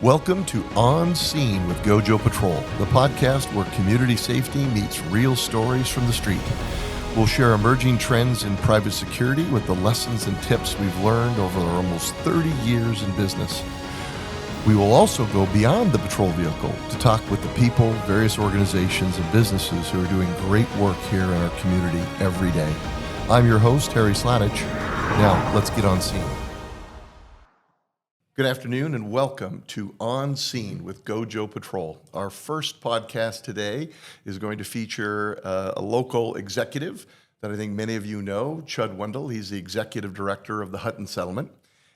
Welcome to On Scene with GoJoe Patrol, the podcast where community safety meets real stories from the street. We'll share emerging trends in private security with the lessons and tips we've learned over our almost 30 years in business. We will also go beyond the patrol vehicle to talk with the people, various organizations, and businesses who are doing great work here in our community every day. I'm your host, Harry Sladich. Now, let's get on scene. Good afternoon and welcome to On Scene with GoJoe Patrol. Our first podcast today is going to feature a local executive that I think many of you know, Chud Wendle. He's the executive director of the Hutton Settlement.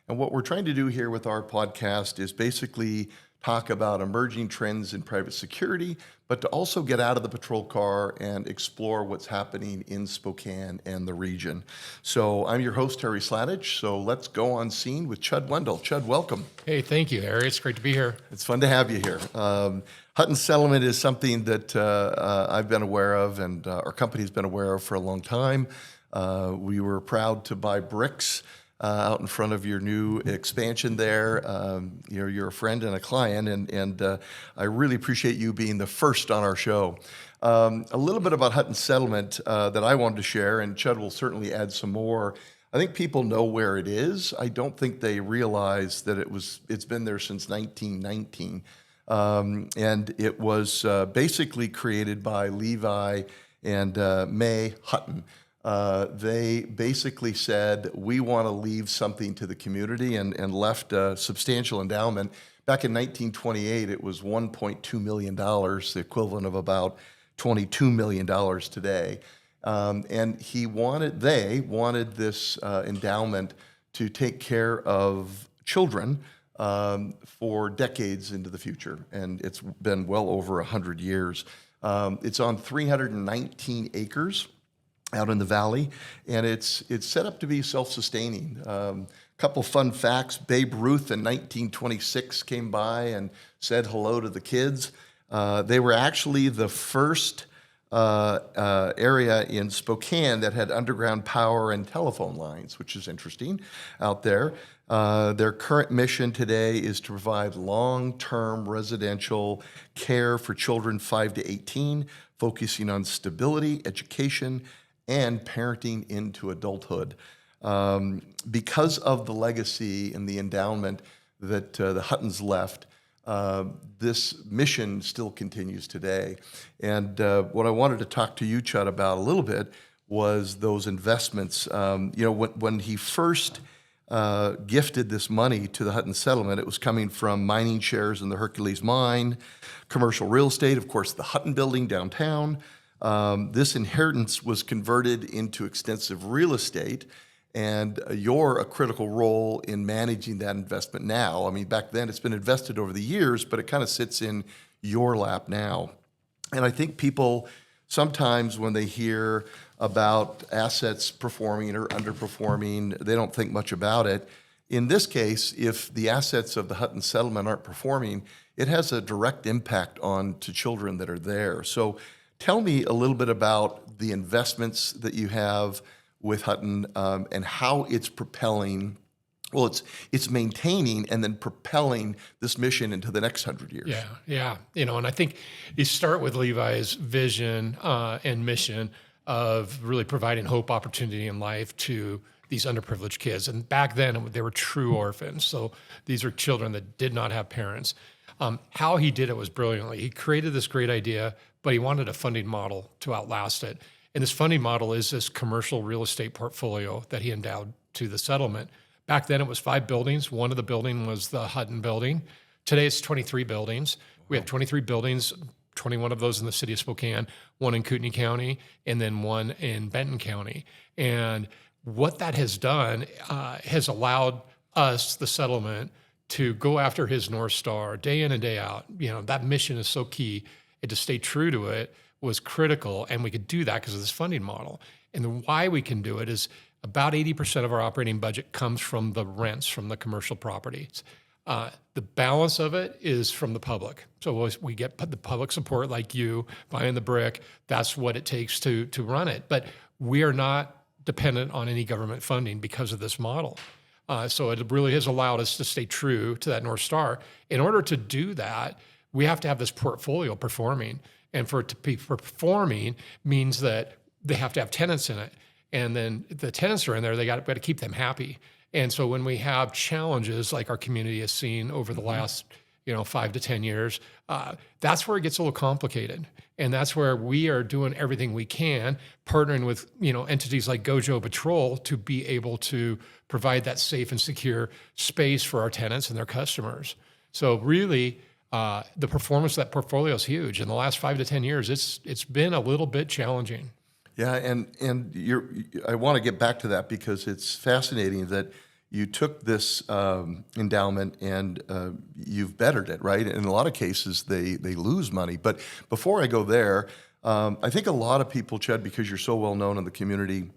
And what we're trying to do here with our podcast is basically talk about emerging trends in private security, but to also get out of the patrol car and explore what's happening in Spokane and the region. So I'm your host, Harry Sladich. So let's go on scene with Chud Wendle. Chud, welcome. Hey, thank you, Harry. It's great to be here. It's fun to have you here. Hutton Settlement is something that I've been aware of and our company's been aware of for a long time. We were proud to buy bricks out in front of your new expansion there. You're a friend and a client, and I really appreciate you being the first on our show. A little bit about Hutton Settlement that I wanted to share, and Chud will certainly add some more. I think people know where it is. I don't think they realize that it's been there since 1919. And it was basically created by Levi and May Hutton. They basically said, we want to leave something to the community and left a substantial endowment. Back in 1928, it was $1.2 million, the equivalent of about $22 million today. And they wanted this endowment to take care of children for decades into the future. And it's been well over 100 years. It's on 319 acres. Out in the valley, and it's set up to be self-sustaining. Couple fun facts: Babe Ruth in 1926 came by and said hello to the kids. They were actually the first area in Spokane that had underground power and telephone lines, which is interesting out there. Their current mission today is to provide long-term residential care for children 5 to 18, focusing on stability, education, and parenting into adulthood. Because of the legacy and the endowment that the Huttons left, this mission still continues today. And what I wanted to talk to you, Chud, about a little bit was those investments. When he first gifted this money to the Hutton Settlement, it was coming from mining shares in the Hercules mine, commercial real estate, of course, the Hutton building downtown. This inheritance was converted into extensive real estate, and you're a critical role in managing that investment now. I mean, back then it's been invested over the years, but it kind of sits in your lap now. And I think people sometimes when they hear about assets performing or underperforming, they don't think much about it. In this case, if the assets of the Hutton Settlement aren't performing, it has a direct impact on to children that are there. So tell me a little bit about the investments that you have with Hutton and how it's propelling. Well, it's maintaining and then propelling this mission into the next 100 years. Yeah. And I think you start with Levi's vision and mission of really providing hope, opportunity, and life to these underprivileged kids. And back then, they were true orphans. So these are children that did not have parents. How he did it was brilliantly. He created this great idea, but he wanted a funding model to outlast it. And this funding model is this commercial real estate portfolio that he endowed to the settlement. Back then it was 5 buildings. One of the building was the Hutton building. Today it's 23 buildings. We have 23 buildings, 21 of those in the city of Spokane, 1 in Kootenai County, and then 1 in Benton County. And what that has done has allowed us, the settlement, to go after his North Star day in and day out. That mission is so key. And to stay true to it was critical, and we could do that because of this funding model. And why we can do it is about 80% of our operating budget comes from the rents from the commercial properties. The balance of it is from the public. So we get the public support like you buying the brick. That's what it takes to run it. But we are not dependent on any government funding because of this model. So it really has allowed us to stay true to that North Star. In order to do that, we have to have this portfolio performing. And for it to be performing means that they have to have tenants in it. And then the tenants are in there, we got to keep them happy. And so when we have challenges like our community has seen over the last 5 to 10 years, that's where it gets a little complicated. And that's where we are doing everything we can, partnering with entities like GoJoe Patrol to be able to provide that safe and secure space for our tenants and their customers. So really, the performance of that portfolio is huge. In the last 5 to 10 years, it's been a little bit challenging. Yeah, and I want to get back to that because it's fascinating that you took this endowment and you've bettered it, right? In a lot of cases, they lose money. But before I go there, I think a lot of people, Chud, because you're so well known in the community,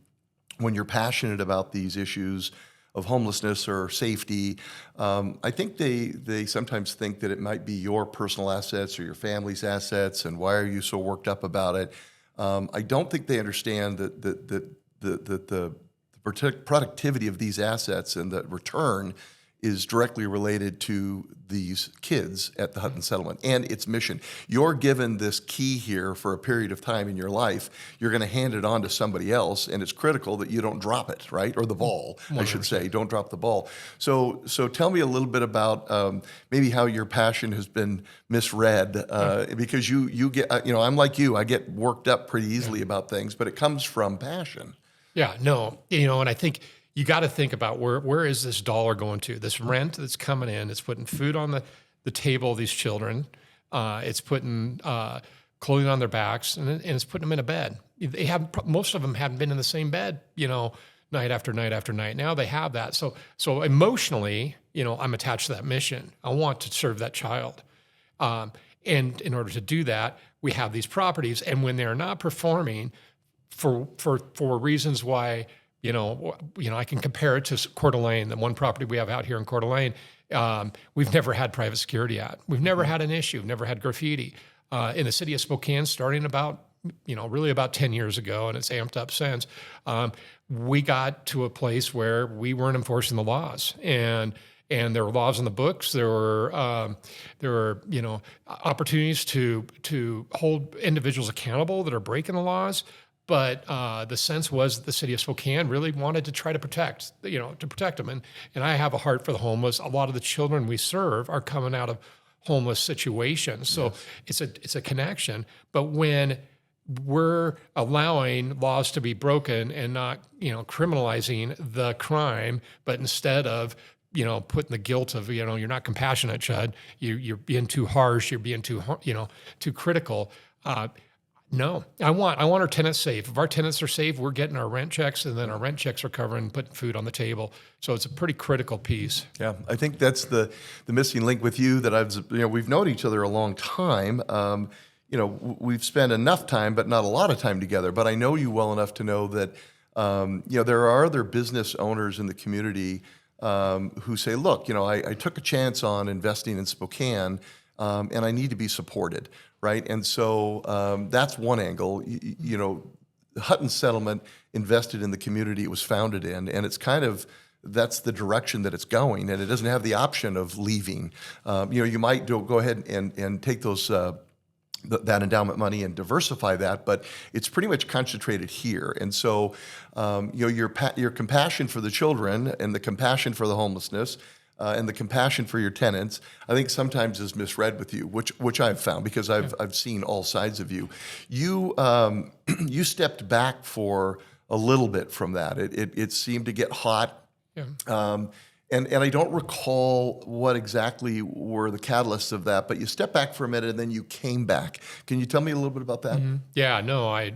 when you're passionate about these issues of homelessness or safety, I think they sometimes think that it might be your personal assets or your family's assets, and why are you so worked up about it? I don't think they understand that the productivity of these assets and the return is directly related to these kids at the Hutton Settlement and its mission. You're given this key here for a period of time in your life. You're going to hand it on to somebody else, and it's critical that you don't drop it, right? Or the ball, 100%. I should say. Don't drop the ball. So tell me a little bit about maybe how your passion has been misread, because you get, I'm like you, I get worked up pretty easily about things, but it comes from passion. Yeah, no, and I think you got to think about where is this dollar going to? This rent that's coming in, it's putting food on the table of these children. It's putting clothing on their backs, and it's putting them in a bed. Most of them haven't been in the same bed, night after night after night. Now they have that. So emotionally, I'm attached to that mission. I want to serve that child. And in order to do that, we have these properties. And when they're not performing for reasons why, I can compare it to Coeur d'Alene, the one property we have out here in Coeur d'Alene. We've never had private security at. We've never had an issue. Never had graffiti. In the city of Spokane, starting about 10 years ago, and it's amped up since, we got to a place where we weren't enforcing the laws. And there were laws in the books. There were opportunities to hold individuals accountable that are breaking the laws. But the sense was that the city of Spokane really wanted to try to protect them. And I have a heart for the homeless. A lot of the children we serve are coming out of homeless situations. So yes, it's a connection. But when we're allowing laws to be broken and not, criminalizing the crime, but instead of, putting the guilt of, you're not compassionate, Chud, you're being too harsh, you're being too critical. No, I want our tenants safe. If our tenants are safe, we're getting our rent checks, and then our rent checks are covering putting food on the table. So it's a pretty critical piece. Yeah, I think that's the missing link with you that we've known each other a long time. We've spent enough time, but not a lot of time together. But I know you well enough to know that there are other business owners in the community who say, look, I took a chance on investing in Spokane, and I need to be supported. Right, and so that's one angle. Hutton Settlement invested in the community it was founded in, and it's that's the direction that it's going, and it doesn't have the option of leaving. You might go ahead and take those that endowment money and diversify that, but it's pretty much concentrated here. And so, your compassion for the children and the compassion for the homelessness. And the compassion for your tenants, I think sometimes is misread with you, which I've found because I've seen all sides of you. You stepped back for a little bit from that. It seemed to get hot, and I don't recall what exactly were the catalysts of that. But you stepped back for a minute and then you came back. Can you tell me a little bit about that? Mm-hmm. Yeah, no,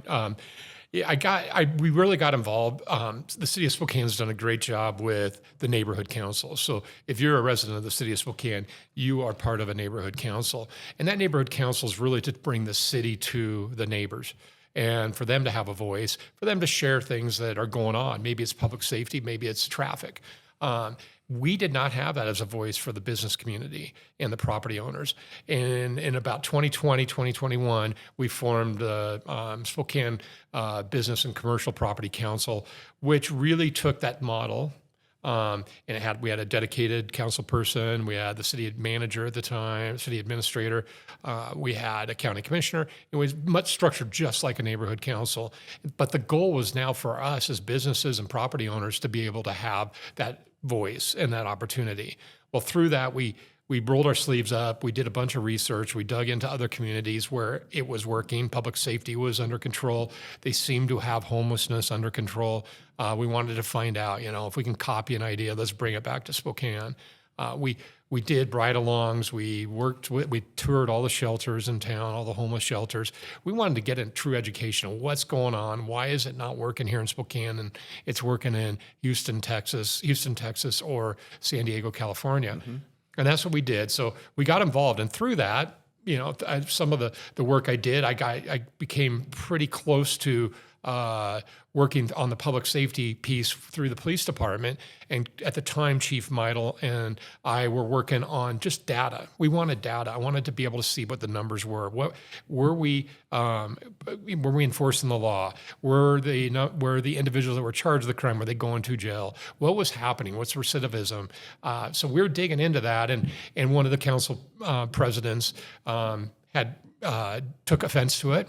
we really got involved. The city of Spokane has done a great job with the neighborhood council. So if you're a resident of the city of Spokane, you are part of a neighborhood council. And that neighborhood council is really to bring the city to the neighbors and for them to have a voice, for them to share things that are going on. Maybe it's public safety, maybe it's traffic. We did not have that as a voice for the business community and the property owners. And in about 2020, 2021, we formed the Spokane Business and Commercial Property Council, which really took that model And we had a dedicated council person. We had the city manager at the time, city administrator. We had a county commissioner. It was much structured just like a neighborhood council. But the goal was now for us as businesses and property owners to be able to have that voice and that opportunity. Well, through that, we rolled our sleeves up. We did a bunch of research. We dug into other communities where it was working. Public safety was under control. They seemed to have homelessness under control. We wanted to find out, if we can copy an idea, let's bring it back to Spokane. We did ride-alongs. We toured all the shelters in town, all the homeless shelters. We wanted to get a true education of what's going on. Why is it not working here in Spokane and it's working in Houston, Texas, or San Diego, California? Mm-hmm. And that's what we did. So we got involved, and through that, some of the work I did, I became pretty close to working on the public safety piece through the police department. And at the time, Chief Meidel and I were working on just data. We wanted data. I wanted to be able to see what the numbers were. What were we enforcing the law? Were the individuals that were charged with the crime, were they going to jail? What was happening? What's recidivism? So we were digging into that, and one of the council presidents took offense to it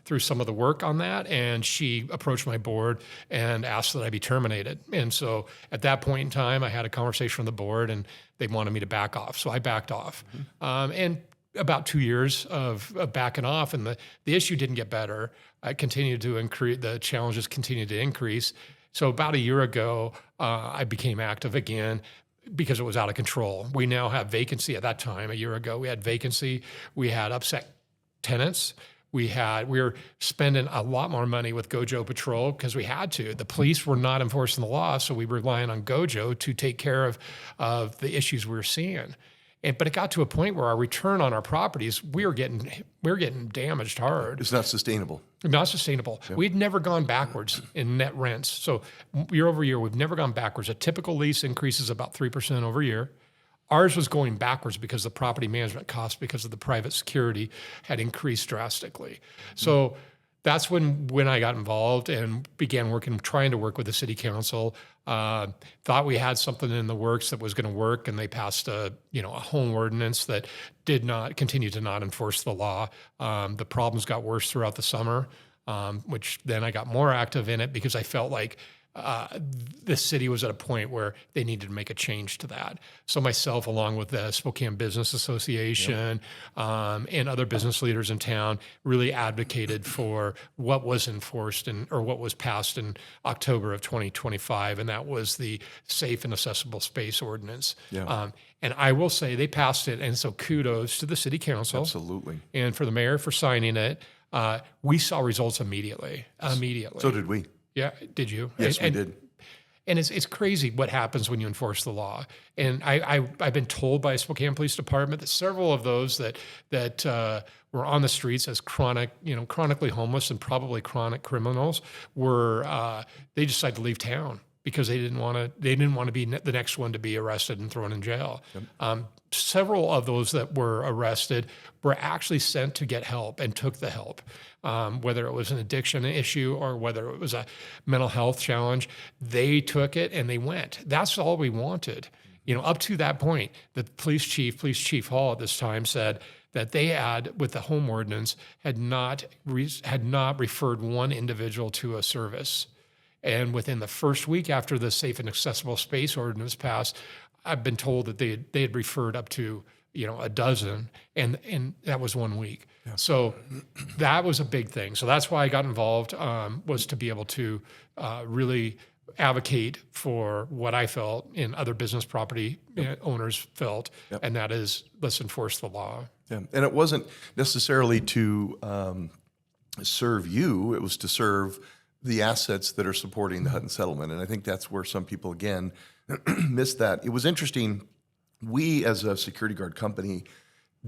through some of the work on that, and she approached my board and asked that I be terminated. And so at that point in time, I had a conversation with the board, and they wanted me to back off. So I backed off. Mm-hmm. And about 2 years of backing off, and the issue didn't get better. I continued to increase, the challenges continued to increase. So about a year ago, I became active again, because it was out of control. We now have vacancy. At that time, a year ago, we had vacancy. We had upset tenants. We were spending a lot more money with GoJoe Patrol because we had to. The police were not enforcing the law, so we were relying on GoJoe to take care of the issues we were seeing. But it got to a point where our return on our properties, we were getting damaged hard. It's not sustainable. Not sustainable. Yep. We'd never gone backwards in net rents. So year over year, we've never gone backwards. A typical lease increases about 3% over year. Ours was going backwards because the property management costs, because of the private security, had increased drastically. So that's when I got involved and began trying to work with the city council. Thought we had something in the works that was going to work, and they passed a home ordinance that did not continue to not enforce the law. The problems got worse throughout the summer, which then I got more active in it because I felt like the city was at a point where they needed to make a change to that. So myself, along with the Spokane Business Association, and other business leaders in town, really advocated for what was enforced or what was passed in October of 2025, and that was the Safe and Accessible Space Ordinance. Yeah. And I will say they passed it, and so kudos to the city council. Absolutely. And for the mayor for signing it. We saw results immediately. So did we. Yeah, did you? Yes, we did. And it's crazy what happens when you enforce the law. And I've been told by Spokane Police Department that several of those that were on the streets as chronically homeless and probably chronic criminals they decided to leave town because they didn't want to be the next one to be arrested and thrown in jail. Yep. Several of those that were arrested were actually sent to get help and took the help, whether it was an addiction issue or whether it was a mental health challenge. They took it and they went. That's all we wanted. Up to that point, the Police Chief Hall at this time said that they had, with the home ordinance, had not referred one individual to a service. And within the first week after the Safe and Accessible Space Ordinance passed, I've been told that they had referred up to a dozen, and that was 1 week. Yeah. So that was a big thing. So that's why I got involved, was to be able to really advocate for what I felt and other business property owners felt, and that is, let's enforce the law. Yeah. And it wasn't necessarily to serve you; it was to serve the assets that are supporting the Hutton Settlement. And I think that's where some people, again, missed that. It was interesting. We, as a security guard company,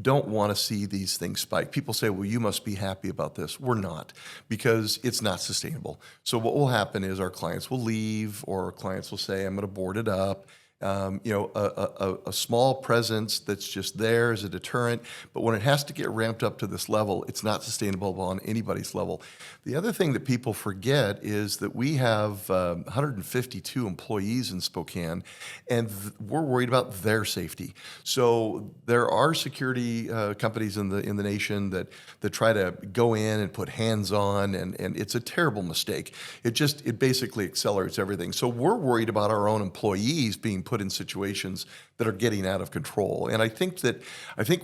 don't want to see these things spike. People say, well, you must be happy about this. We're not, because it's not sustainable. So what will happen is our clients will leave, or our clients will say, I'm going to board it up. A small presence that's just there as a deterrent. But when it has to get ramped up to this level, it's not sustainable on anybody's level. The other thing that people forget is that we have 152 employees in Spokane, and we're worried about their safety. So there are security companies in the nation that try to go in and put hands on, and it's a terrible mistake. It basically accelerates everything. So we're worried about our own employees being put in situations that are getting out of control. And I think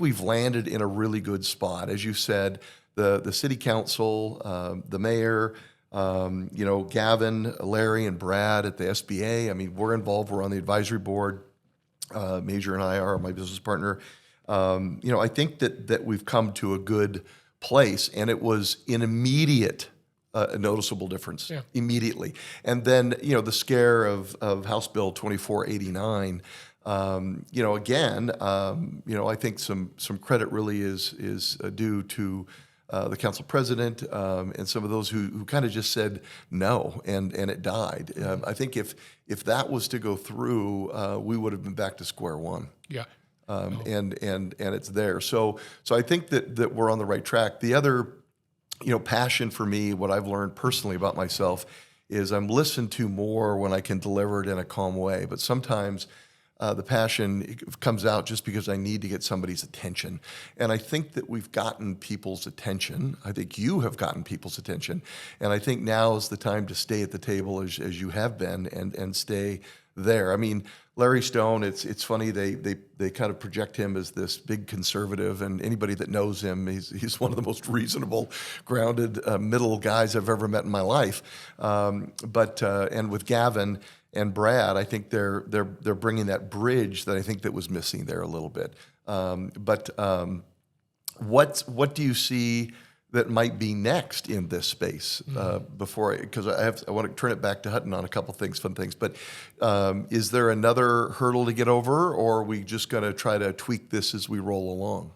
we've landed in a really good spot. As you said, the city council, the mayor, Gavin, Larry, and Brad at the SBA. I mean, we're involved. We're on the advisory board. Major and I are my business partner. I think that we've come to a good place, and it was an immediate a noticeable difference immediately. And then, the scare of House Bill 2489, I think some credit really is due to the council president and some of those who kind of just said no, and it died. I think if that was to go through, we would have been back to square one. Yeah. And it's there. So I think that we're on the right track. The other passion for me, what I've learned personally about myself is I'm listened to more when I can deliver it in a calm way. But sometimes the passion comes out just because I need to get somebody's attention. And I think that we've gotten people's attention. I think you have gotten people's attention. And I think now is the time to stay at the table as you have been and stay there. I mean, Larry Stone, it's funny, they kind of project him as this big conservative, and anybody that knows him, he's one of the most reasonable, grounded, middle guys I've ever met in my life. And with Gavin and Brad, I think they're bringing that bridge that I think that was missing there a little bit. What do you see that might be next in this space because I want to turn it back to Hutton on a couple things, fun things. But is there another hurdle to get over, or are we just going to try to tweak this as we roll along?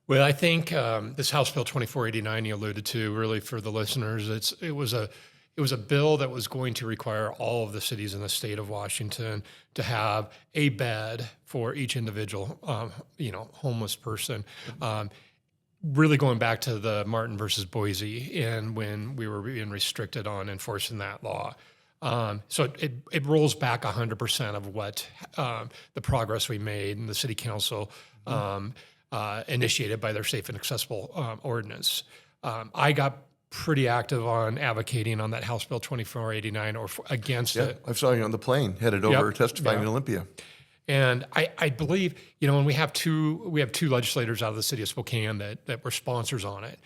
Well, I think this House Bill 2489 you alluded to, really for the listeners, it was a bill that was going to require all of the cities in the state of Washington to have a bed for each individual, homeless person. Really going back to the Martin versus Boise, and when we were being restricted on enforcing that law. So it rolls back 100% of what the progress we made in the city council initiated by their safe and accessible ordinance. I got pretty active on advocating on that House Bill 2489 or against it. I saw you on the plane headed over testifying in Olympia. And I believe, and we have two legislators out of the city of Spokane that were sponsors on it.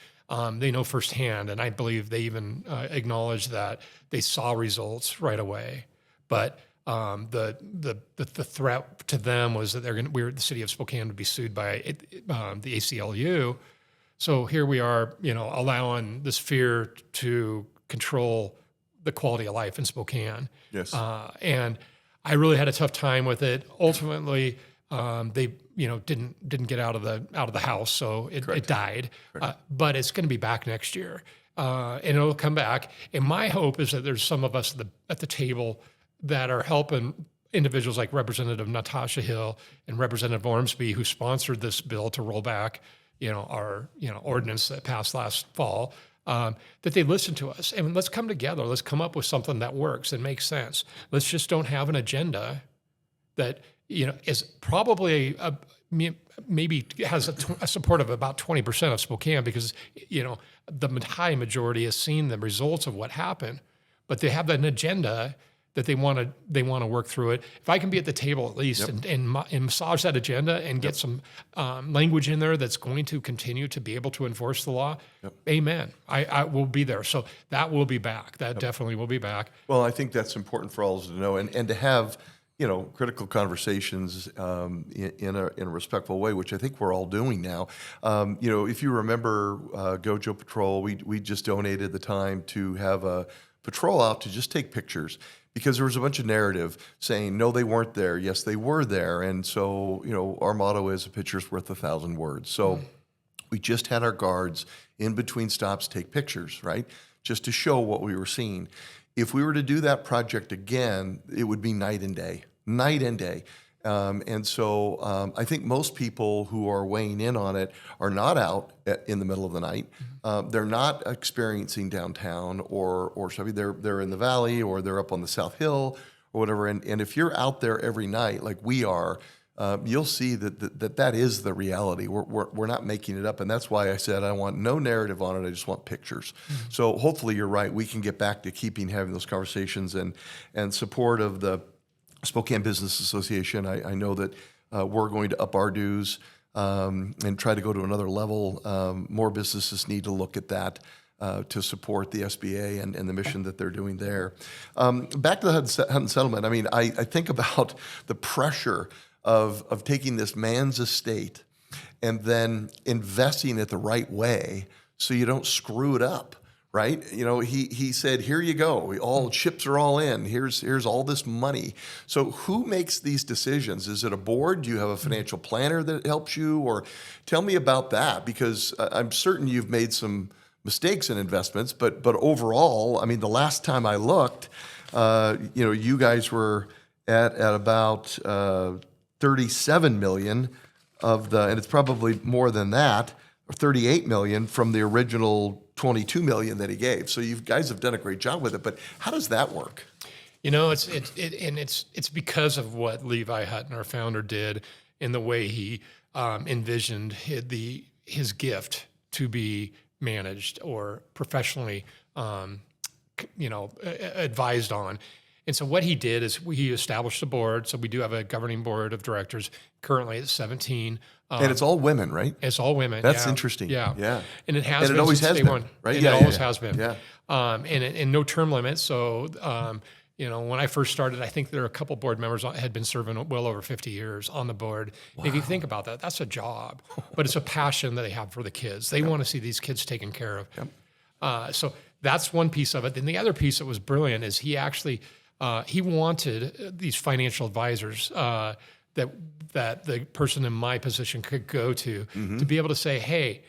They know firsthand, and I believe they even acknowledged that they saw results right away. But the threat to them was that the city of Spokane would be sued by the ACLU. So here we are, allowing this fear to control the quality of life in Spokane. Yes. And I really had a tough time with it. Ultimately, they didn't get out of the house, so it died. But it's going to be back next year, and it'll come back. And my hope is that there's some of us at the table that are helping individuals like Representative Natasha Hill and Representative Ormsby, who sponsored this bill to roll back, our ordinance that passed last fall. That they listen to us, and let's come together. Let's come up with something that works and makes sense. Let's just don't have an agenda that is probably maybe has a support of about 20% of Spokane, because the high majority has seen the results of what happened, but they have an agenda that they want to work through it. If I can be at the table at least and massage that agenda and get some language in there that's going to continue to be able to enforce the law, amen. I will be there. So that will be back. That definitely will be back. Well, I think that's important for all of us to know, and to have critical conversations in a respectful way, which I think we're all doing now. If you remember GoJoe Patrol, we just donated the time to have a patrol out to just take pictures, because there was a bunch of narrative saying, no, they weren't there. Yes, they were there. And so, our motto is a picture's worth 1,000 words. So we just had our guards in between stops take pictures, right? Just to show what we were seeing. If we were to do that project again, it would be night and day. night and day. And so I think most people who are weighing in on it are not out in the middle of the night. They're not experiencing downtown or something. They're in the valley or they're up on the South Hill or whatever. And if you're out there every night like we are, you'll see that is the reality. We're not making it up. And that's why I said I want no narrative on it. I just want pictures. So hopefully you're right. We can get back to having those conversations and support of the Spokane Business Association. I know that we're going to up our dues and try to go to another level. More businesses need to look at that to support the SBA and the mission that they're doing there. Back to the Hutton Settlement. I mean, I think about the pressure of taking this man's estate and then investing it the right way so you don't screw it up. Right? You know, he said, here you go. All chips are all in. Here's all this money. So who makes these decisions? Is it a board? Do you have a financial planner that helps you? Or tell me about that, because I'm certain you've made some mistakes in investments, but overall, I mean, the last time I looked, you guys were at about 37 million and it's probably more than that, or 38 million from the original 22 million that he gave. So you guys have done a great job with it, but how does that work? You know, it's because of what Levi Hutton, our founder, did in the way he envisioned his gift to be managed or professionally, advised on. And so what he did is he established a board. So we do have a governing board of directors. Currently it's 17. And it's all women, right? It's all women. That's yeah. interesting. Yeah. And it has been always since has day been, one. right? And it always has been. Yeah. And no term limit. So, when I first started, I think there are a couple board members had been serving well over 50 years on the board. Wow. If you think about that, that's a job, but it's a passion that they have for the kids. They want to see these kids taken care of. Yep. So that's one piece of it. Then the other piece that was brilliant is he actually, he wanted these financial advisors that the person in my position could go to be able to say, hey,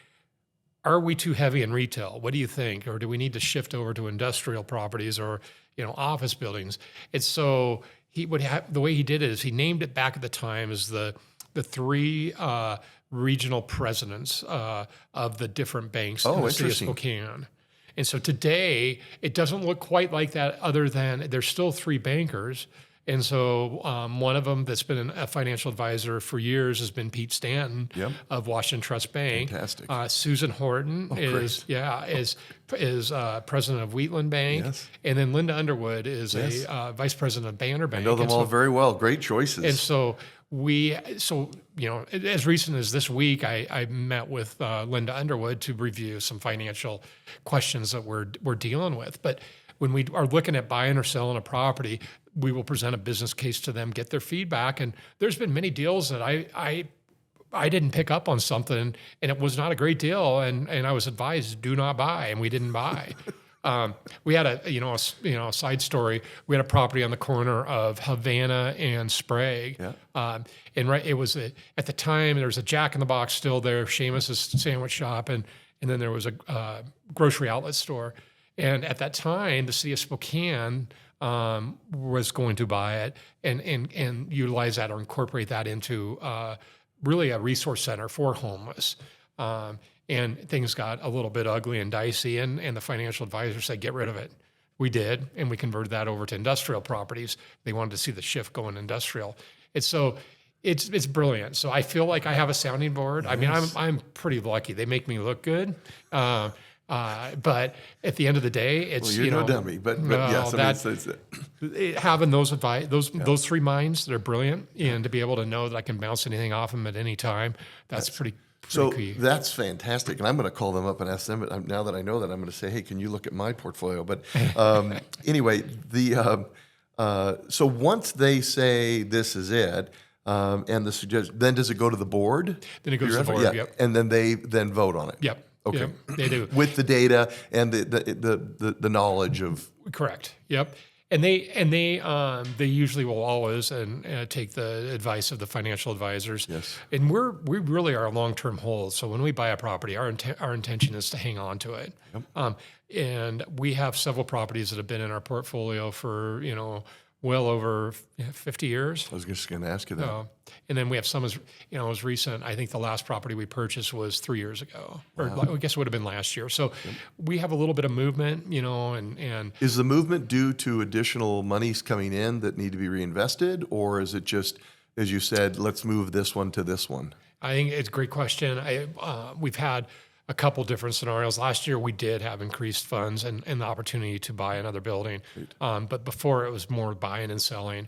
are we too heavy in retail? What do you think? Or do we need to shift over to industrial properties or, office buildings? It's so he would have, the way he did it is he named it back at the time as the three regional presidents of the different banks in the city of Spokane. And so today, it doesn't look quite like that, other than there's still three bankers. And so one of them that's been a financial advisor for years has been Pete Stanton of Washington Trust Bank. Fantastic. Susan Horton is president of Wheatland Bank. Yes. And then Linda Underwood is a vice president of Banner Bank. I know them all very well. Great choices. And so as recent as this week, I met with Linda Underwood to review some financial questions that we're dealing with. But when we are looking at buying or selling a property, we will present a business case to them, get their feedback. And there's been many deals that I didn't pick up on something and it was not a great deal. And I was advised, do not buy, and we didn't buy. We had a side story. We had a property on the corner of Havana and Sprague. Yeah. It was at the time, there was a Jack in the Box still there, Seamus's sandwich shop. And then there was a grocery outlet store. And at that time, the city of Spokane was going to buy it and utilize that or incorporate that into really a resource center for homeless. And things got a little bit ugly and dicey, and the financial advisor said, get rid of it. We did, and we converted that over to industrial properties. They wanted to see the shift going industrial. It's brilliant. So I feel like I have a sounding board. Yes. I mean, I'm pretty lucky. They make me look good. But at the end of the day, it's you're no dummy. But yes, having those three minds, they're brilliant, and to be able to know that I can bounce anything off them at any time, that's pretty key. That's fantastic, and I'm going to call them up and ask them. Now that I know that, I'm going to say, hey, can you look at my portfolio? But anyway, so once they say this is it. And then does it go to the board? Then it goes to the board. Yep. And then they vote on it. Yep. Okay. Yep, they do. With the data and the knowledge of. Correct. Yep. And they usually will always take the advice of the financial advisors. Yes. And we really are a long-term hold. So when we buy a property, our intention is to hang on to it. Yep. And we have several properties that have been in our portfolio for well over 50 years. I was just going to ask you that. And then we have some as recent. I think the last property we purchased was 3 years ago, or I guess it would have been last year. So we have a little bit of movement, and Is the movement due to additional monies coming in that need to be reinvested, or is it just, as you said, let's move this one to this one? I think it's a great question. We've had a couple different scenarios. Last year, we did have increased funds and the opportunity to buy another building. But before, it was more buying and selling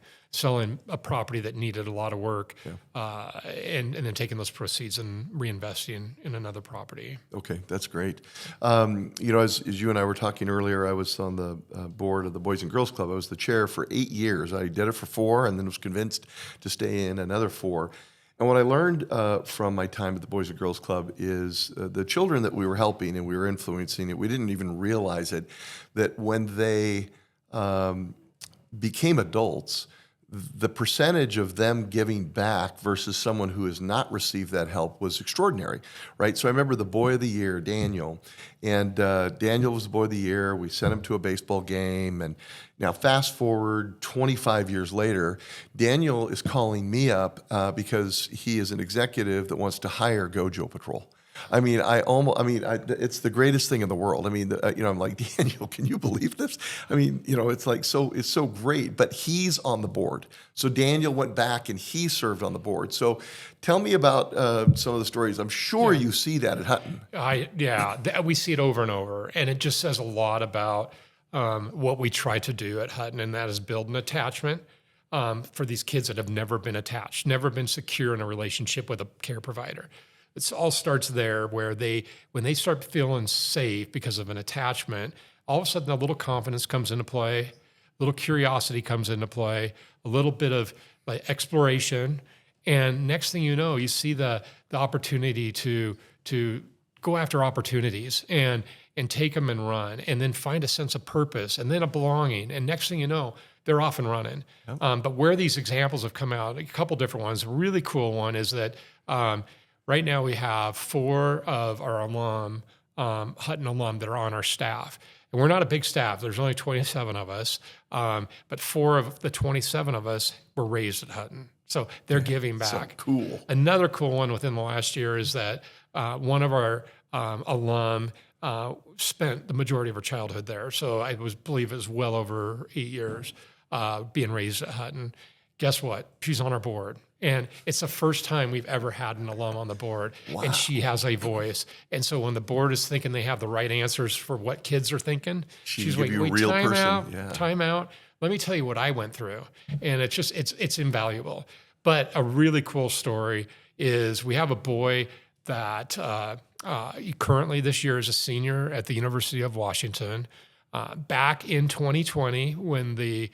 a property that needed a lot of work, and then taking those proceeds and reinvesting in another property. Okay, that's great. As you and I were talking earlier, I was on the board of the Boys and Girls Club. I was the chair for 8 years. I did it for 4 and then was convinced to stay in another 4. And what I learned from my time at the Boys and Girls Club is the children that we were helping and we were influencing it, we didn't even realize it, that when they became adults, the percentage of them giving back versus someone who has not received that help was extraordinary, right? So I remember the boy of the year, Daniel, and Daniel was the boy of the year. We sent him to a baseball game, and now fast forward 25 years later, Daniel is calling me up because he is an executive that wants to hire GoJoe Patrol. I mean, it's the greatest thing in the world. I mean, I'm like, Daniel, can you believe this? I mean, it's like, it's so great, but he's on the board. So Daniel went back and he served on the board. So tell me about some of the stories. I'm sure you see that at Hutton. We see it over and over. And it just says a lot about what we try to do at Hutton, and that is build an attachment for these kids that have never been attached, never been secure in a relationship with a care provider. It all starts there, where when they start feeling safe because of an attachment, all of a sudden a little confidence comes into play, a little curiosity comes into play, a little bit of like exploration, and next thing you know, you see the opportunity to go after opportunities and take them and run, and then find a sense of purpose, and then a belonging, and next thing you know, they're off and running. Yep. But where these examples have come out, a couple different ones. A really cool one is that. Right now, we have 4 of our Hutton alum that are on our staff. And we're not a big staff. There's only 27 of us. But 4 of the 27 of us were raised at Hutton. So they're giving back. So cool. Another cool one within the last year is that one of our alum spent the majority of her childhood there. So I believe it was well over 8 years being raised at Hutton. Guess what? She's on our board. And it's the first time we've ever had an alum on the board. Wow. And she has a voice. And so when the board is thinking they have the right answers for what kids are thinking, she's like, wait, time out. Let me tell you what I went through. And it's invaluable. But a really cool story is we have a boy that currently this year is a senior at the University of Washington. Back in 2020, when the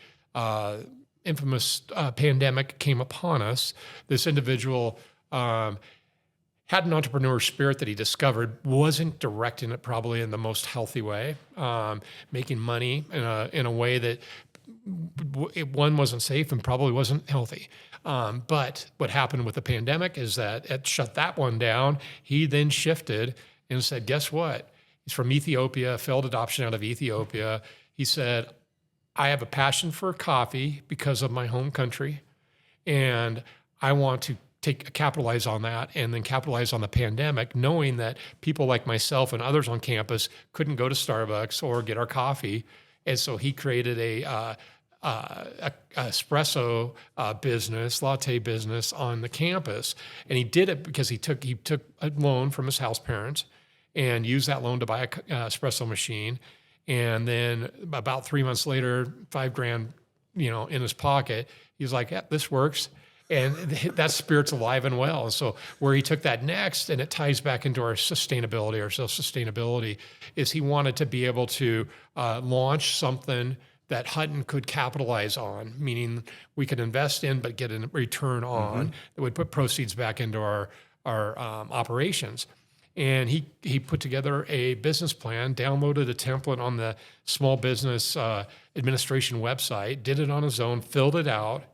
infamous pandemic came upon us, this individual had an entrepreneur spirit that he discovered, wasn't directing it probably in the most healthy way, making money in a way that one wasn't safe and probably wasn't healthy. But what happened with the pandemic is that it shut that one down. He then shifted and said, guess what? He's from Ethiopia, failed adoption out of Ethiopia. He said, I have a passion for coffee because of my home country, and I want to capitalize on that, and then capitalize on the pandemic, knowing that people like myself and others on campus couldn't go to Starbucks or get our coffee. And so he created a espresso business, latte business on the campus. And he did it because he took a loan from his house parents and used that loan to buy a espresso machine. And then about 3 months later, $5,000, in his pocket, he was like, yeah, this works. And that spirit's alive and well. And so where he took that next, and it ties back into our sustainability, our self-sustainability, is he wanted to be able to launch something that Hutton could capitalize on, meaning we could invest in but get a return on that would put proceeds back into our operations. And he put together a business plan, downloaded a template on the Small Business Administration website, did it on his own, filled it out,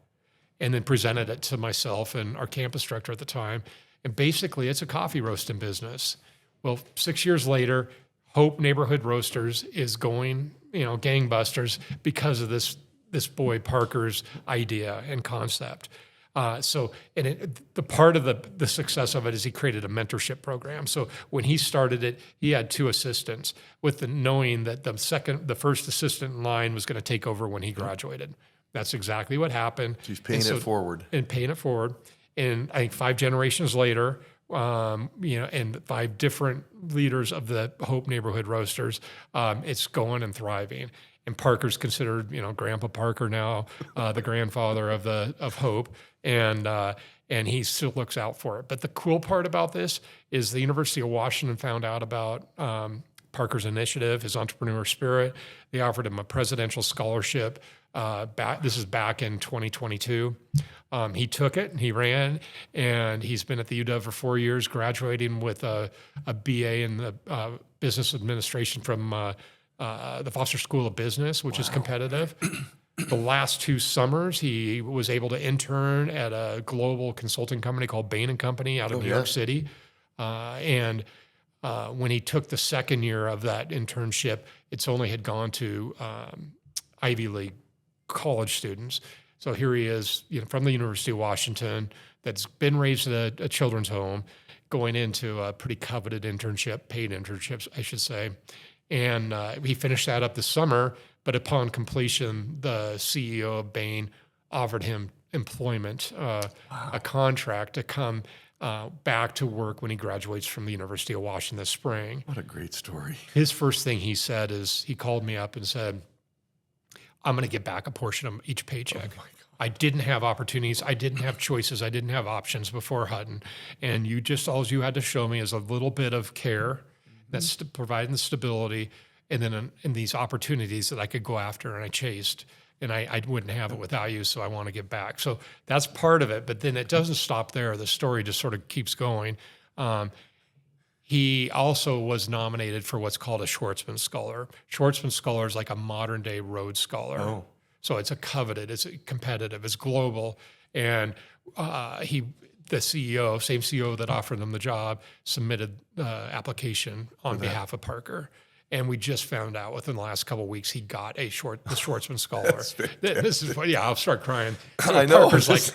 and then presented it to myself and our campus director at the time. And basically, it's a coffee roasting business. Well, 6 years later, Hope Neighborhood Roasters is going, gangbusters because of this this boy Parker's idea and concept. The part of the success of it is he created a mentorship program. So when he started it, he had 2 assistants, with the knowing that the first assistant in line was going to take over when he graduated. That's exactly what happened. He's paying it forward. And paying it forward. And I think 5 generations later, and 5 different leaders of the Hope Neighborhood Roasters, it's going and thriving. And Parker's considered, Grandpa Parker now, the grandfather of Hope, and he still looks out for it. But the cool part about this is the University of Washington found out about Parker's initiative, his entrepreneur spirit. They offered him a presidential scholarship. This is back in 2022. He took it, he ran, and he's been at the UW for 4 years, graduating with a BA in the business administration from the Foster School of Business, which is competitive. The last 2 summers, he was able to intern at a global consulting company called Bain & Company out of New York City. And when he took the second year of that internship, it's only had gone to Ivy League college students. So here he is, from the University of Washington, that's been raised at a children's home, going into a pretty coveted internship, paid internships, I should say. And he finished that up this summer, but upon completion, the CEO of Bain offered him employment, a contract to come back to work when he graduates from the University of Washington this spring. What a great story. His first thing he said is, he called me up and said, I'm going to get back a portion of each paycheck. Oh, I didn't have opportunities. I didn't have choices. I didn't have options before Hutton. And all you had to show me is a little bit of care that's providing the stability, and then in these opportunities that I could go after and I chased, and I wouldn't have it without you, so I want to get back. So that's part of it, but then it doesn't stop there. The story just sort of keeps going. He also was nominated for what's called a Schwartzman Scholar. Schwartzman Scholar is like a modern-day Rhodes Scholar. Oh. So it's coveted, it's competitive, it's global, and the CEO, same CEO that offered them the job, submitted the application on behalf of Parker. And we just found out within the last couple of weeks he got the Schwartzman Scholar. This is I'll start crying. So I know.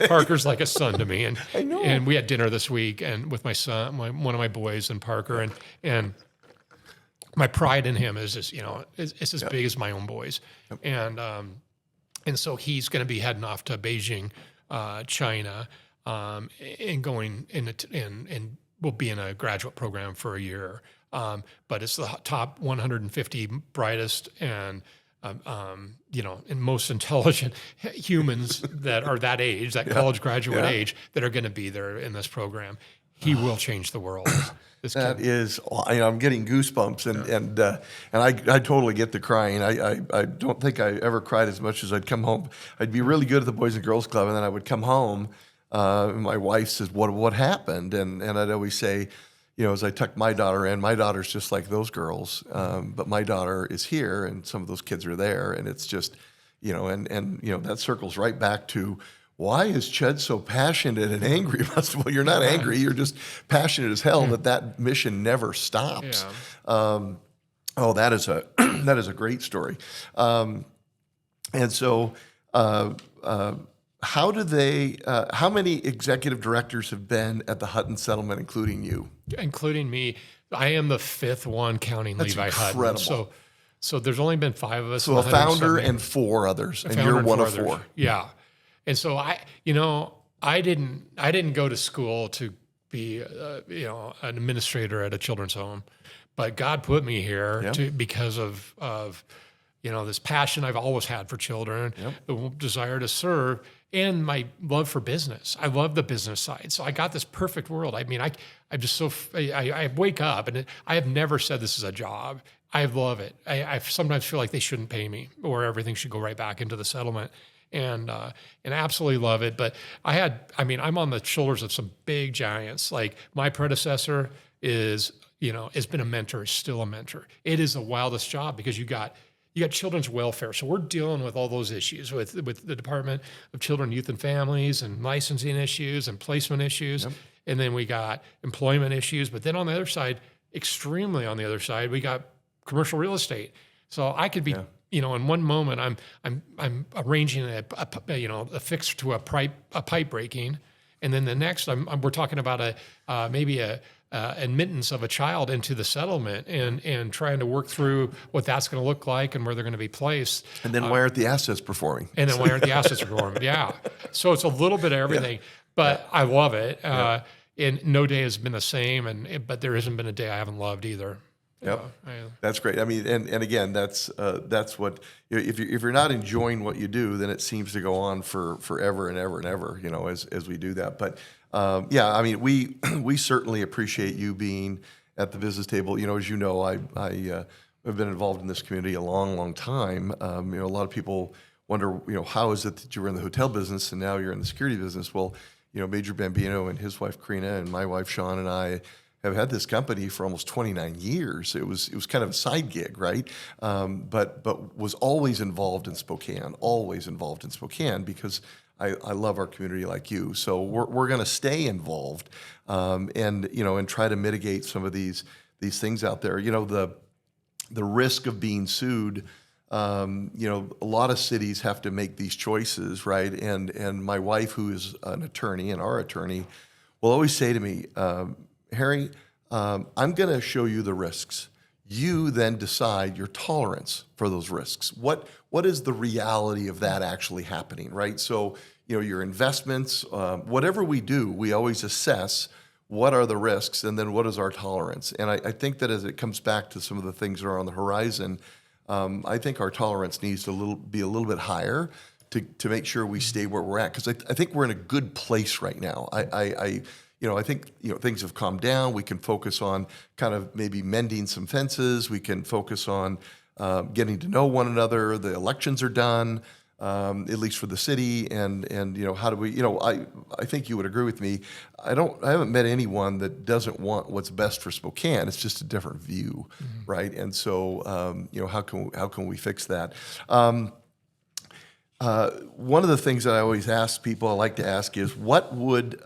Parker's like a son to me, and I know. And we had dinner this week and with my son, one of my boys, and Parker, and my pride in him is just it's as big as my own boys, and so he's going to be heading off to Beijing, China. And going and will be in a graduate program for a year. But it's the top 150 brightest and most intelligent humans that are that age, that college graduate age, that are going to be there in this program. He will change the world. That is, I'm getting goosebumps, and I totally get the crying. I don't think I ever cried as much as I'd come home. I'd be really good at the Boys and Girls Club, and then I would come home. My wife says, what happened? And I'd always say, as I tuck my daughter in, my daughter's just like those girls, but my daughter is here, and some of those kids are there, and it's just, that circles right back to, why is Chud so passionate and angry? Well, you're not angry, you're just passionate as hell that mission never stops. Yeah. That is a great story. And so, how many executive directors have been at the Hutton Settlement, including you? Including me. I am the 5th one, counting That's Levi incredible. Hutton. So there's only been 5 of us. So a founder and 4 others, and you're one of 4. Yeah. And so I didn't go to school to be an administrator at a children's home, but God put me here because of this passion I've always had for children, the desire to serve, and my love for business. I love the business side. So I got this perfect world. I mean, I'm just I wake up and I have never said this is a job. I love it. I sometimes feel like they shouldn't pay me, or everything should go right back into the settlement. And absolutely love it. But I'm on the shoulders of some big giants. Like my predecessor has been a mentor, is still a mentor. It is the wildest job because you got children's welfare. So we're dealing with all those issues with the Department of Children, Youth and Families, and licensing issues and placement issues. Yep. And then we got employment issues. But then on the other side, extremely on the other side, we got commercial real estate. So I could be, in one moment I'm arranging a fix to a pipe breaking, and then the next we're talking about maybe a admittance of a child into the settlement and trying to work through what that's going to look like and where they're going to be placed. And then why aren't the assets performing? And then why aren't the assets performing? Yeah. So it's a little bit of everything, but I love it. And no day has been the same, but there hasn't been a day I haven't loved either. Yep, that's great. I mean, and again, that's what if you're not enjoying what you do, then it seems to go on for forever and ever and ever. As we do that. But I mean, we certainly appreciate you being at the business table. As you know, I have been involved in this community a long time. A lot of people wonder, how is it that you were in the hotel business and now you're in the security business? Well, Major Bambino and his wife Karina and my wife Sean and I have had this company for almost 29 years. It was kind of a side gig, right? But was always involved in Spokane, because I love our community like you. So we're going to stay involved, and try to mitigate some of these things out there. The risk of being sued. A lot of cities have to make these choices, right? And my wife, who is an attorney and our attorney, will always say to me, Harry, I'm going to show you the risks. You then decide your tolerance for those risks. What is the reality of that actually happening, right? So, your investments, whatever we do, we always assess what are the risks and then what is our tolerance. And I think that as it comes back to some of the things that are on the horizon, I think our tolerance needs to be a little bit higher to make sure we stay where we're at. Because I think we're in a good place right now. I think things have calmed down. We can focus on kind of maybe mending some fences. We can focus on getting to know one another. The elections are done, at least for the city. And how do we? I think you would agree with me. I haven't met anyone that doesn't want what's best for Spokane. It's just a different view, right? And so how can we fix that? One of the things that I always ask people, I like to ask, is what would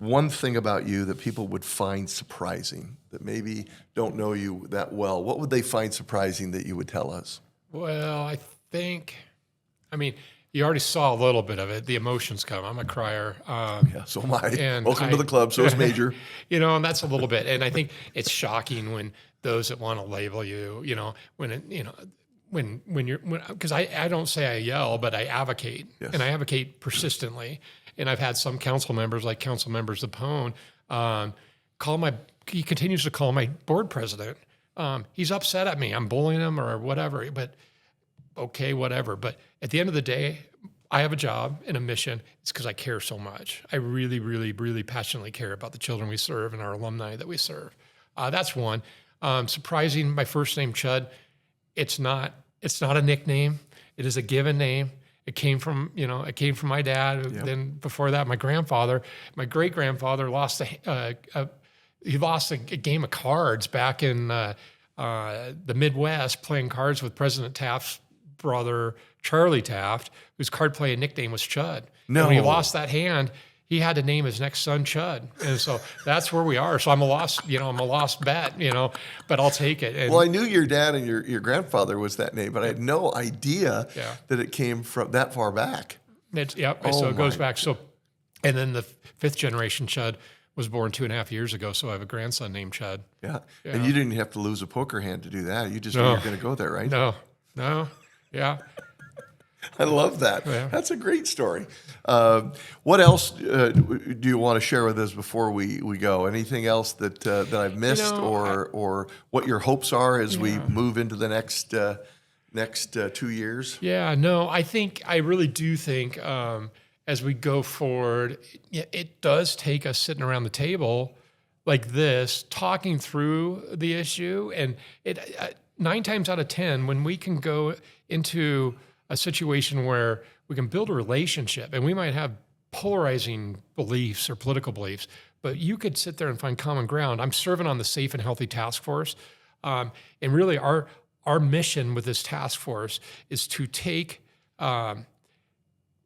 one thing about you that people would find surprising, that maybe don't know you that well? What would they find surprising that you would tell us? Well, I mean, you already saw a little bit of it. The emotions come. I'm a crier. So am I. Welcome to the club. So is Major. And that's a little bit. And I think it's shocking when those that want to label you, because I don't say I yell, but I advocate, and I advocate persistently. And I've had some council members, like Council Member Zapone, he continues to call my board president. He's upset at me. I'm bullying him or whatever, but okay, whatever. But at the end of the day, I have a job and a mission. It's because I care so much. I really, really, really passionately care about the children we serve and our alumni that we serve. That's one. Surprising, my first name, Chud. It's not a nickname. It is a given name. It came from my dad. Yep. Then before that, my great grandfather lost a game of cards back in the Midwest, playing cards with President Taft's brother, Charlie Taft, whose card playing nickname was Chud. No. And when he lost that hand, he had to name his next son Chud. And so that's where we are. So I'm a lost bet, but I'll take it. And, well, I knew your dad and your grandfather was that name, but I had no idea that it came from that far back. So it goes back. So, and then the fifth generation Chud was born 2.5 years ago. So I have a grandson named Chud. Yeah. And you didn't have to lose a poker hand to do that. You just knew you were going to go there, right? No. Yeah. I love that. Yeah. That's a great story. What else do you want to share with us before we go? Anything else that I've missed, or what your hopes are as we move into the next 2 years? Yeah, no, I really do think as we go forward, it does take us sitting around the table like this, talking through the issue, and 9 times out of 10, when we can go into a situation where we can build a relationship, and we might have polarizing beliefs or political beliefs, but you could sit there and find common ground. I'm serving on the Safe and Healthy Task Force, and really our mission with this task force is to take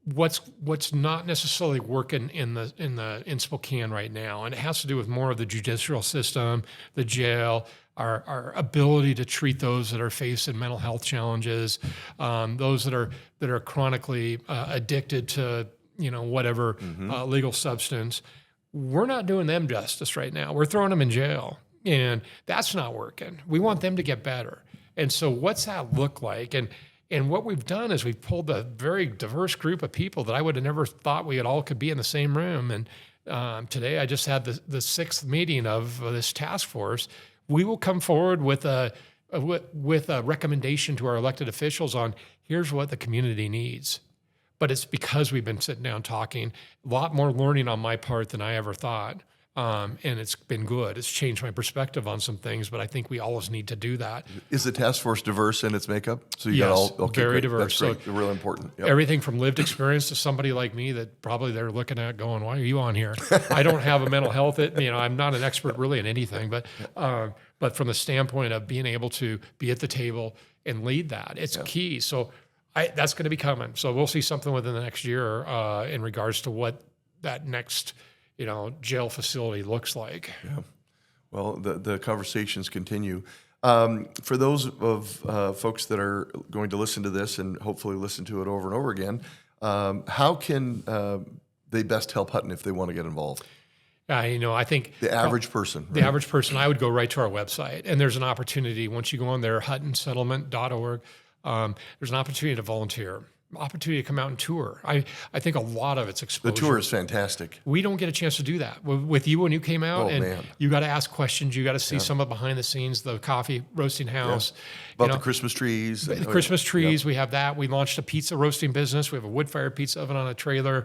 what's not necessarily working in Spokane right now, and it has to do with more of the judicial system, the jail, our ability to treat those that are facing mental health challenges, those that are chronically addicted to whatever legal substance. We're not doing them justice right now. We're throwing them in jail, and that's not working. We want them to get better. And so what's that look like? And what we've done is we've pulled a very diverse group of people that I would have never thought we all could be in the same room. And today I just had the sixth meeting of this task force. We will come forward with a recommendation to our elected officials on here's what the community needs. But it's because we've been sitting down talking, a lot more learning on my part than I ever thought. And it's been good. It's changed my perspective on some things, but I think we always need to do that. Is the task force diverse in its makeup? So you Yes, got all very great. diverse. That's great. Really important. Yep. Everything from lived experience to somebody like me that probably they're looking at going, why are you on here? I don't have a mental health, I'm not an expert really in anything, but from the standpoint of being able to be at the table and lead that, it's key. So that's going to be coming. So we'll see something within the next year in regards to what that next, jail facility looks like. Yeah. Well, the conversations continue. For those of folks that are going to listen to this and hopefully listen to it over and over again, how can they best help Hutton if they want to get involved? I think The average person. the average person, I would go right to our website, and there's an opportunity once you go on there, huttonsettlement.org. There's an opportunity to volunteer, opportunity to come out and tour. I think a lot of it's exposure. The tour is fantastic. We don't get a chance to do that with you when you came out, and you got to ask questions. You got to see some of behind the scenes, the coffee roasting house, About the Christmas trees. the Christmas trees. We have that. We launched a pizza roasting business. We have a wood fired pizza oven on a trailer.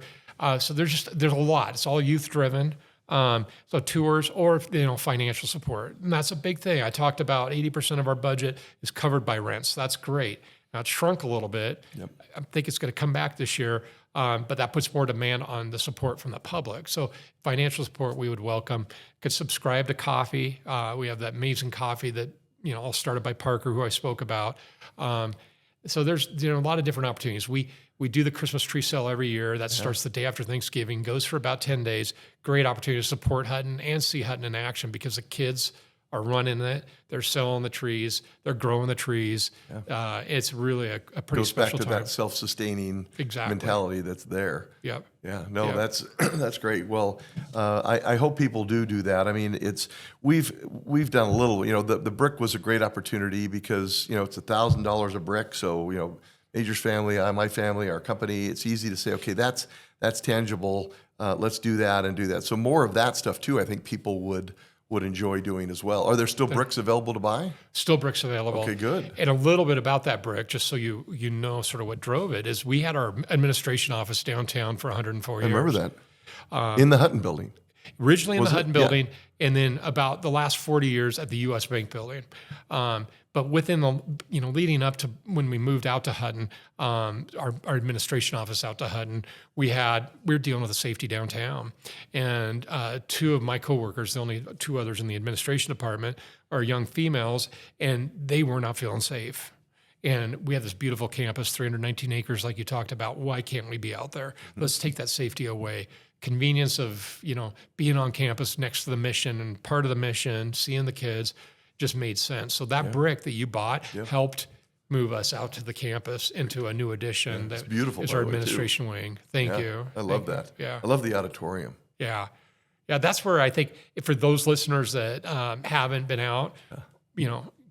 So there's a lot. It's all youth driven. So tours or financial support, and that's a big thing. I talked about 80% of our budget is covered by rents. That's great. Now it's shrunk a little bit. Yep. I think it's going to come back this year, but that puts more demand on the support from the public. So financial support we would welcome. Could subscribe to coffee. We have that amazing coffee that all started by Parker, who I spoke about. So there's a lot of different opportunities. We do the Christmas tree sale every year. That starts the day after Thanksgiving, goes for about 10 days. Great opportunity to support Hutton and see Hutton in action because the kids are running it. They're selling the trees. They're growing the trees. Yeah. It's really a pretty Goes back special to time. that self-sustaining Exactly. mentality that's there. Yep. Yeah, no, Yep. that's great. Well, I hope people do that. I mean, we've done a little. The brick was a great opportunity because it's $1,000 a brick. So Major's family, my family, our company. It's easy to say, okay, that's tangible. Let's do that and do that. So more of that stuff too. I think people would enjoy doing as well. Are there still bricks available to buy? Still bricks available. Okay, good. And a little bit about that brick, just so you know sort of what drove it, is we had our administration office downtown for 104 years. I remember that. In the Hutton building. Originally in the Hutton Yeah. building, and then about the last 40 years at the U.S. Bank building. But within the, leading up to when we moved out to Hutton, our administration office out to Hutton, we were dealing with the safety downtown. And two of my coworkers, the only two others in the administration department, are young females, and they were not feeling safe. And we have this beautiful campus, 319 acres, like you talked about. Why can't we be out there? Let's take that safety away. Convenience of, being on campus next to the mission and part of the mission, seeing the kids, just made sense. So that brick that you bought helped move us out to the campus into a new addition. It's that beautiful, is by our the way, too. administration wing. Thank you. I love that. Yeah. I love the auditorium. Yeah. Yeah, that's where I think for those listeners that haven't been out,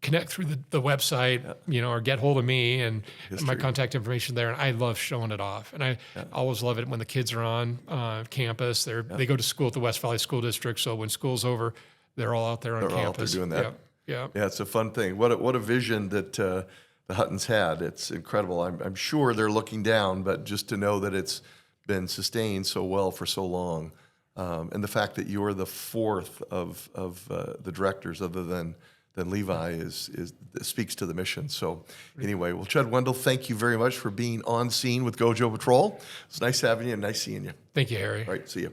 connect through the website, or get hold of me and my contact information there. And I love showing it off. And I always love it when the kids are on campus. They go to school at the West Valley School District. So when school's over, they're all out there on They're all out campus. there doing that. Yeah. Yeah, it's a fun thing. What a vision that the Huttons had. It's incredible. I'm sure they're looking down, but just to know that it's been sustained so well for so long, and the fact that you're the fourth of the directors, other than Levi, is speaks to the mission. So anyway, well, Chud Wendle, thank you very much for being on scene with GoJoe Patrol. It's nice having you and nice seeing you. Thank you, Harry. All right, see you.